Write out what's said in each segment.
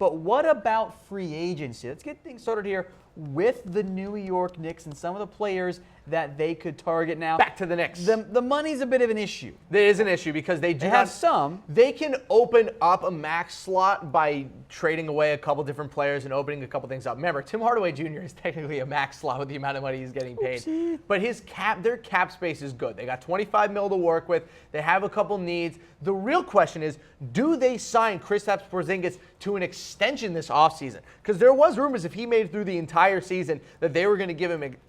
But what about free agency? Let's get things started here with the New York Knicks and some of the players that they could target now. Back to the Knicks. The money's a bit of an issue. It is an issue because they have some. They can open up a max slot by trading away a couple different players and opening a couple things up. Remember, Tim Hardaway Jr. is technically a max slot with the amount of money he's getting paid. Oopsie. But their cap space is good. They got $25 million to work with. They have a couple needs. The real question is, do they sign Kristaps Porzingis to an extension this offseason? Because there was rumors if he made it through the entire season that they were going to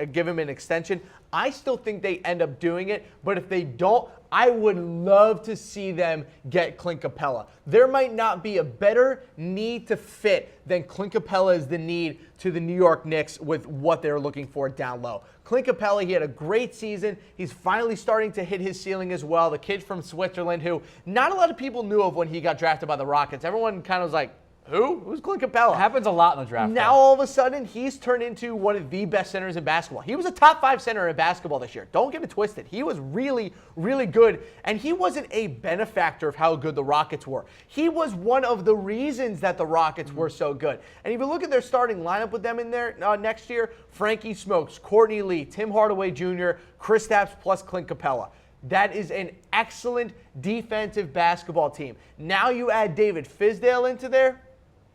give him an extension. I still think they end up doing it, but if they don't, I would love to see them get Clint Capela. There might not be a better need to fit than Clint Capela is the need to the New York Knicks with what they're looking for down low. Clint Capela, he had a great season. He's finally starting to hit his ceiling as well. The kid from Switzerland who not a lot of people knew of when he got drafted by the Rockets. Everyone kind of was like, who? Who's Clint Capela? It happens a lot in the draft. Now all of a sudden, he's turned into one of the best centers in basketball. He was a top 5 center in basketball this year. Don't get it twisted. He was really, really good, and he wasn't a benefactor of how good the Rockets were. He was one of the reasons that the Rockets were so good. And if you look at their starting lineup with them in there next year, Frankie Smokes, Courtney Lee, Tim Hardaway Jr., Kristaps plus Clint Capela. That is an excellent defensive basketball team. Now you add David Fizdale into there.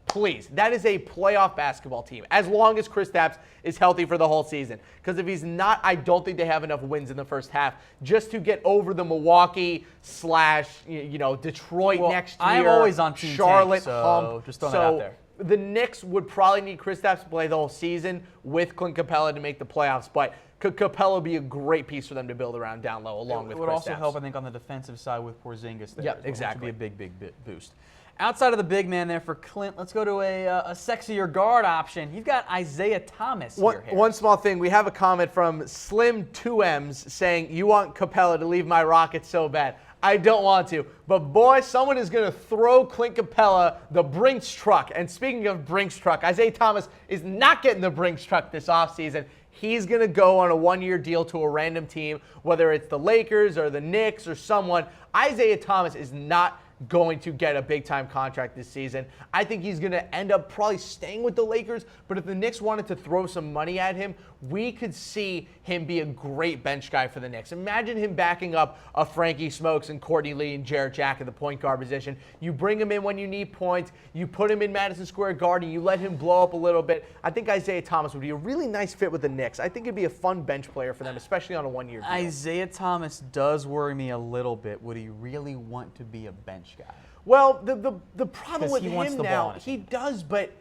Please, that is a playoff basketball team, as long as Kristaps is healthy for the whole season. Because if he's not, I don't think they have enough wins in the first half just to get over the Milwaukee / Detroit next year. I'm always on Team Charlotte Tank, so hump. just throwing that out there. The Knicks would probably need Kristaps to play the whole season with Clint Capela to make the playoffs, but Capela would be a great piece for them to build around down low along with Kristaps. It would also help, I think, on the defensive side with Porzingis there. Yeah, well, exactly. Which would be a big boost. Outside of the big man there for Clint, let's go to a sexier guard option. You've got Isaiah Thomas here. One small thing. We have a comment from Slim2Ms saying, you want Capela to leave my Rockets so bad. I don't want to. But, boy, someone is going to throw Clint Capela the Brinks truck. And speaking of Brinks truck, Isaiah Thomas is not getting the Brinks truck this offseason. He's going to go on a one-year deal to a random team, whether it's the Lakers or the Knicks or someone. Isaiah Thomas is not going to get a big-time contract this season. I think he's going to end up probably staying with the Lakers, but if the Knicks wanted to throw some money at him, we could see him be a great bench guy for the Knicks. Imagine him backing up a Frankie Smokes and Courtney Lee and Jarrett Jack at the point guard position. You bring him in when you need points. You put him in Madison Square Garden. You let him blow up a little bit. I think Isaiah Thomas would be a really nice fit with the Knicks. I think it'd be a fun bench player for them, especially on a one-year deal. Isaiah Thomas does worry me a little bit. Would he really want to be a bench guy? Well, the problem with him now, he does, but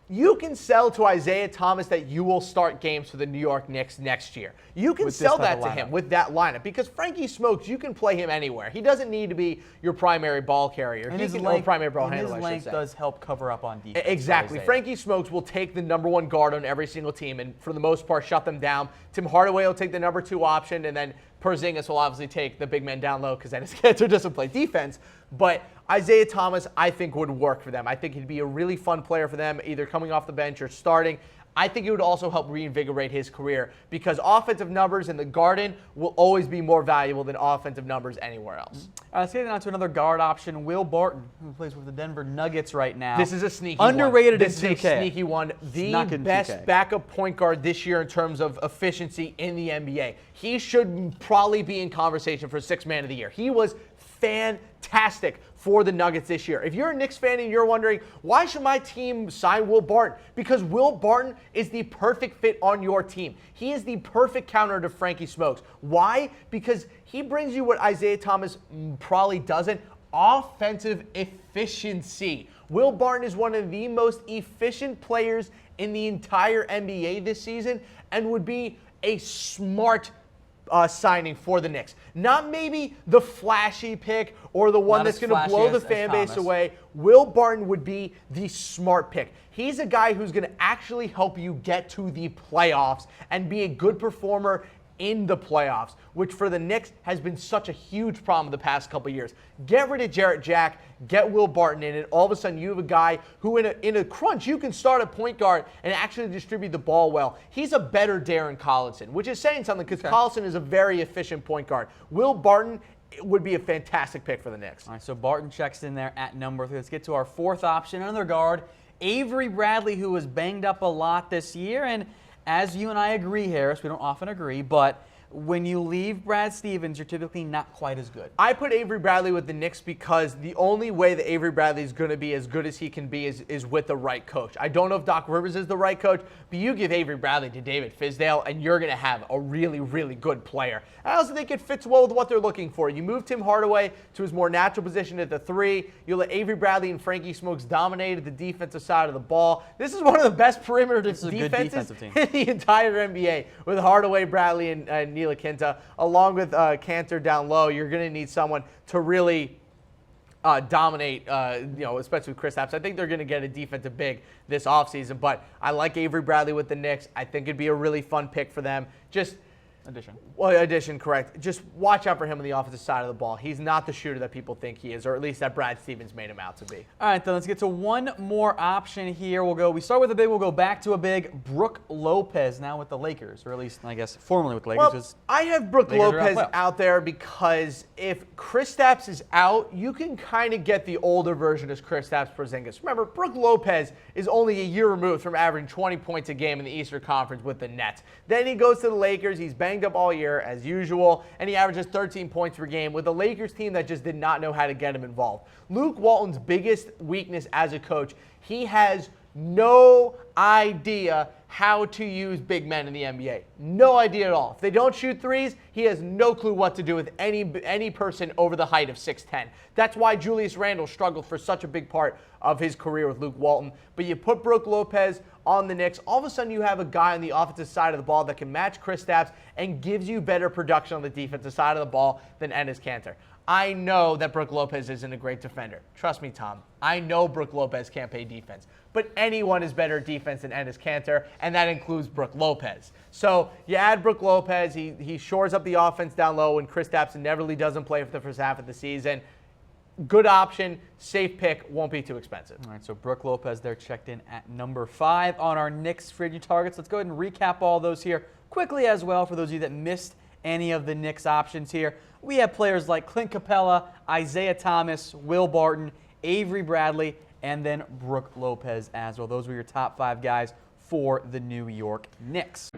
you can sell to Isaiah Thomas that you will start games for the New York Knicks next year. You can sell that to him with that lineup because Frankie Smokes, you can play him anywhere. He doesn't need to be your primary ball carrier. And his length does help cover up on defense. Exactly. Frankie Smokes will take the #1 guard on every single team and for the most part shut them down. Tim Hardaway will take the #2 option, and then Porzingis will obviously take the big man down low because then his kids are just to play defense. But Isaiah Thomas, I think, would work for them. I think he'd be a really fun player for them, either coming off the bench or starting. I think it would also help reinvigorate his career because offensive numbers in the Garden will always be more valuable than offensive numbers anywhere else. Let's get on to another guard option, Will Barton, who plays with the Denver Nuggets right now. This is a sneaky underrated one. This in 2K. is a sneaky one. The best backup point guard this year in terms of efficiency in the NBA. He should probably be in conversation for 6th man of the year. He was fantastic for the Nuggets this year. If you're a Knicks fan and you're wondering, why should my team sign Will Barton? Because Will Barton is the perfect fit on your team. He is the perfect counter to Frankie Smokes. Why? Because he brings you what Isaiah Thomas probably doesn't, offensive efficiency. Will Barton is one of the most efficient players in the entire NBA this season and would be a smart signing for the Knicks. Not maybe the flashy pick or the one that's going to blow the fan base away. Will Barton would be the smart pick. He's a guy who's going to actually help you get to the playoffs and be a good performer in the playoffs, which for the Knicks has been such a huge problem the past couple of years. Get rid of Jarrett Jack, get Will Barton in, and all of a sudden you have a guy who in a crunch, you can start at point guard and actually distribute the ball well. He's a better Darren Collison, which is saying something because Collison is a very efficient point guard. Will Barton would be a fantastic pick for the Knicks. All right, so Barton checks in there at number 3. Let's get to our fourth option, another guard, Avery Bradley, who was banged up a lot this year. And as you and I agree, Harris, we don't often agree, but when you leave Brad Stevens, you're typically not quite as good. I put Avery Bradley with the Knicks because the only way that Avery Bradley is going to be as good as he can be is with the right coach. I don't know if Doc Rivers is the right coach, but you give Avery Bradley to David Fizdale, and you're going to have a really, really good player. I also think it fits well with what they're looking for. You move Tim Hardaway to his more natural position at the 3. You let Avery Bradley and Frankie Smokes dominate at the defensive side of the ball. This is one of the best perimeter defenses in the entire NBA with Hardaway, Bradley, and Nila Quinta, along with Cantor down low. You're going to need someone to really dominate, especially with Kristaps. I think they're going to get a defensive big this offseason, but I like Avery Bradley with the Knicks. I think it'd be a really fun pick for them. Addition, correct. Just watch out for him on the offensive side of the ball. He's not the shooter that people think he is, or at least that Brad Stevens made him out to be. All right, then let's get to one more option here. We start with a big, we'll go back to a big. Brook Lopez now with the Lakers, or at least, I guess, formerly with the Lakers. Well, I have Brook Lopez out there because if Kristaps is out, you can kind of get the older version of Kristaps Porzingis. Remember, Brook Lopez is only a year removed from averaging 20 points a game in the Eastern Conference with the Nets. Then he goes to the Lakers. He's banged up all year as usual, and he averages 13 points per game with a Lakers team that just did not know how to get him involved. Luke Walton's biggest weakness as a coach, he has no idea how to use big men in the NBA. No idea at all. If they don't shoot threes, he has no clue what to do with any person over the height of 6'10". That's why Julius Randle struggled for such a big part of his career with Luke Walton. But you put Brook Lopez on the Knicks, all of a sudden you have a guy on the offensive side of the ball that can match Kristaps and gives you better production on the defensive side of the ball than Enes Kanter. I know that Brook Lopez isn't a great defender. Trust me, Tom. I know Brook Lopez can't play defense. But anyone is better at defense than Enes Kanter, and that includes Brook Lopez. So you add Brook Lopez. He shores up the offense down low when Kristaps inevitably doesn't play for the first half of the season. Good option, safe pick, won't be too expensive. All right, so Brook Lopez there checked in at number 5 on our Knicks free agent targets. Let's go ahead and recap all those here quickly as well for those of you that missed any of the Knicks options here. We have players like Clint Capela, Isaiah Thomas, Will Barton, Avery Bradley, and then Brook Lopez as well. Those were your top 5 guys for the New York Knicks.